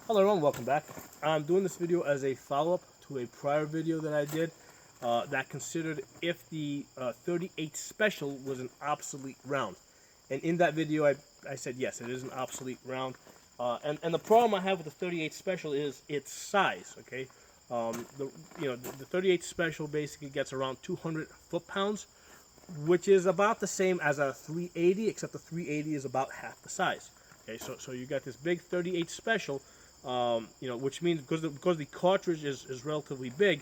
Hello everyone, welcome back. I'm doing this video as a follow-up to a prior video that I did that considered if the 38 special was an obsolete round. And in that video I said yes, it is an obsolete round. And the problem I have with the 38 special is its size, okay? The 38 special basically gets around 200 foot-pounds, which is about the same as a 380, except the 380 is about half the size. Okay, so you got this big 38 special, which means because the cartridge is relatively big,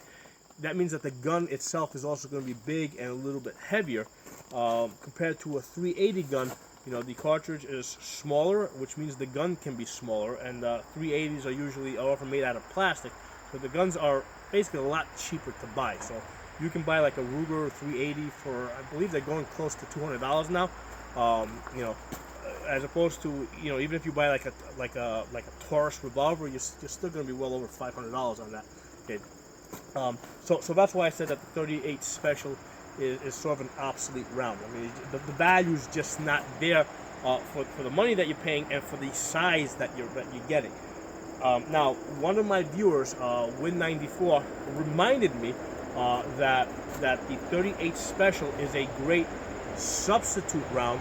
that means that the gun itself is also going to be big and a little bit heavier compared to a 380 gun. The cartridge is smaller, which means the gun can be smaller, and 380s are often made out of plastic, so the guns are basically a lot cheaper to buy. So you can buy like a Ruger 380 for, I believe they're going close to $200 now. As opposed to, even if you buy like a Taurus revolver, you're still going to be well over $500 on that. Okay, so that's why I said that the 38 special is sort of an obsolete round. I mean, the value is just not there for the money that you're paying and for the size that you're getting. Now, one of my viewers, Win94, reminded me that the 38 special is a great substitute round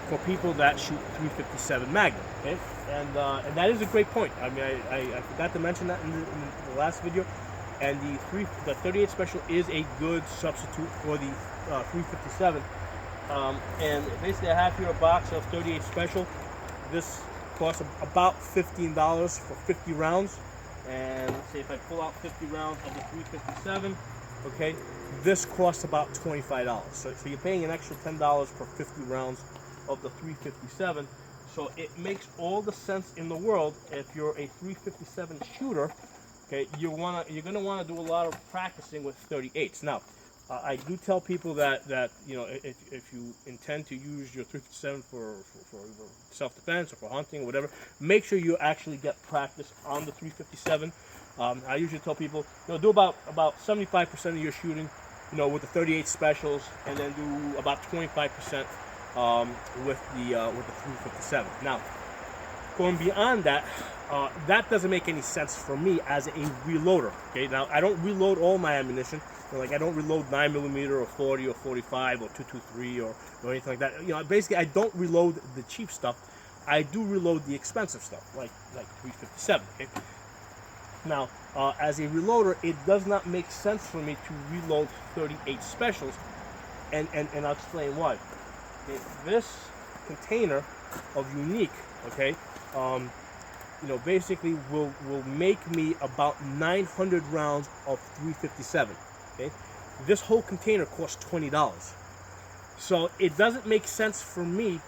for people that shoot 357 Magnum, okay? And that is a great point. I mean, I forgot to mention that in the last video. And the 38 special is a good substitute for the 357. And basically, I have here a box of 38 special. This costs about $15 for 50 rounds. And let's say if I pull out 50 rounds of the 357, okay, this costs about $25. So you're paying an extra $10 for 50 rounds of the 357. So it makes all the sense in the world if you're a 357 shooter. Okay, you're gonna want to do a lot of practicing with 38s. Now, I do tell people that if you intend to use your 357 for self-defense or for hunting or whatever, make sure you actually get practice on the 357. I usually tell people, do about 75% of your shooting, with the 38 specials, and then do about 25% with the 357. Now, going beyond that, that doesn't make any sense for me as a reloader. Okay, now I don't reload all my ammunition. Like I don't reload 9mm or 40 or 45 or 223 or anything like that. Basically I don't reload the cheap stuff. I do reload the expensive stuff, like 357. Okay. Now, as a reloader, it does not make sense for me to reload 38 specials, and I'll explain why. Okay, this container of Unique, okay, basically will make me about 900 rounds of 357. Okay, this whole container costs $20, so it doesn't make sense for me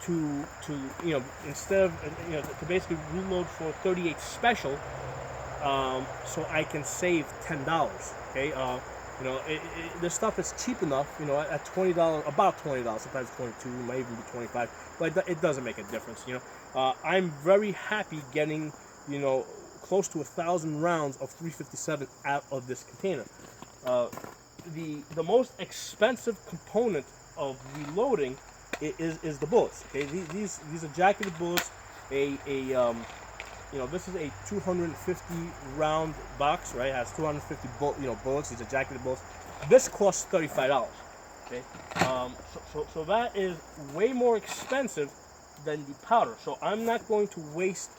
to instead of to basically reload for 38 special, so I can save $10. Okay, this stuff is cheap enough, at $20, about $20, sometimes 22, might even be 25, but it doesn't make a difference. I'm very happy getting, close to 1,000 rounds of 357 out of this container. The most expensive component of reloading is the bullets. Okay, these are jacketed bullets. This is a 250 round box, right? It has 250 bullets. These are jacketed bullets. This costs $35. Okay, so that is way more expensive than the powder. So I'm not going to waste.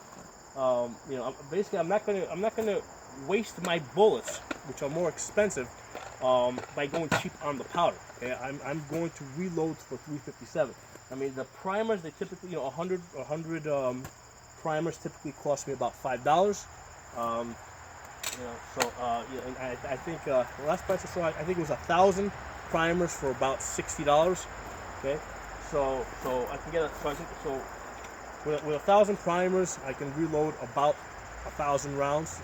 Basically, I'm not gonna waste my bullets, which are more expensive, by going cheap on the powder. Okay, I'm going to reload for 357. I mean, the primers, they typically, 100 primers typically cost me about $5. And I think the last price I saw, I think it was 1,000 primers for about $60. Okay, so I can get with 1,000 primers, I can reload about 1,000 rounds.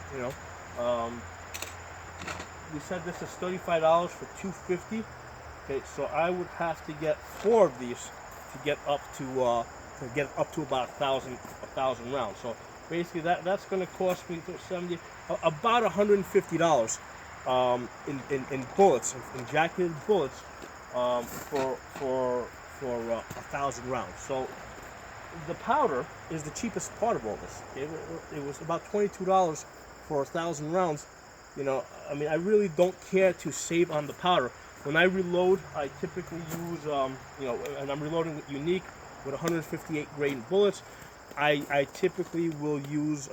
We said this is $35 for 250. Okay, so I would have to get 4 of these to get up to about 1,000 rounds. So basically, that's going to cost me about $150 in bullets, in jacketed bullets, for 1,000 rounds. So the powder is the cheapest part of all this. It was about $22 for 1,000 rounds. You know, I mean, I really don't care to save on the powder. When I reload, I typically use, you know, and I'm reloading with Unique with 158 grain bullets. I typically will use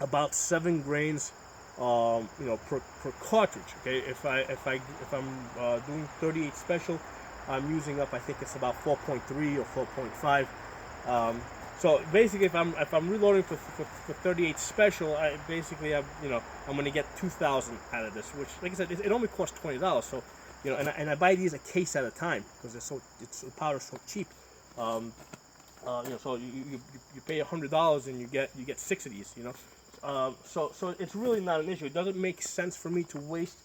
about 7 grains, you know, per cartridge. Okay, if I'm doing 38 special, I'm using up, I think it's about 4.3 or 4.5. So basically, if I'm reloading for 38 special, you know, I'm going to get 2,000 out of this, which, like I said, it only costs $20. So, you know, and I buy these a case at a time because the powder's so cheap. You know, so you pay $100 and you get 6 of these. You know, so it's really not an issue. It doesn't make sense for me to waste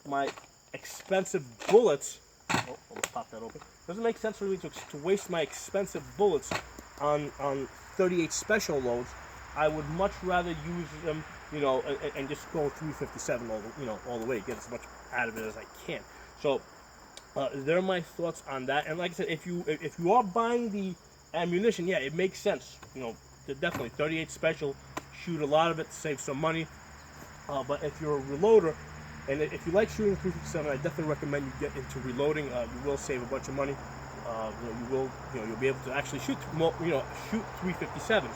my expensive bullets. Oh, almost popped that open. Doesn't make sense for me to waste my expensive bullets on 38 special loads. I would much rather use them, you know, and just go 357 all the way, get as much out of it as I can. So there are my thoughts on that. And like I said, if you are buying the ammunition, yeah, it makes sense. You know, definitely 38 special, shoot a lot of it, save some money. But if you're a reloader, and if you like shooting 357, I definitely recommend you get into reloading. You will save a bunch of money. You know, you'll be able to actually shoot more, shoot 357s.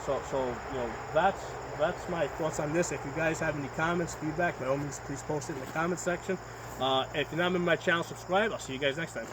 So you know, that's my thoughts on this. If you guys have any comments, feedback, by all means, please post it in the comment section. If you're not in my channel, subscribe. I'll see you guys next time.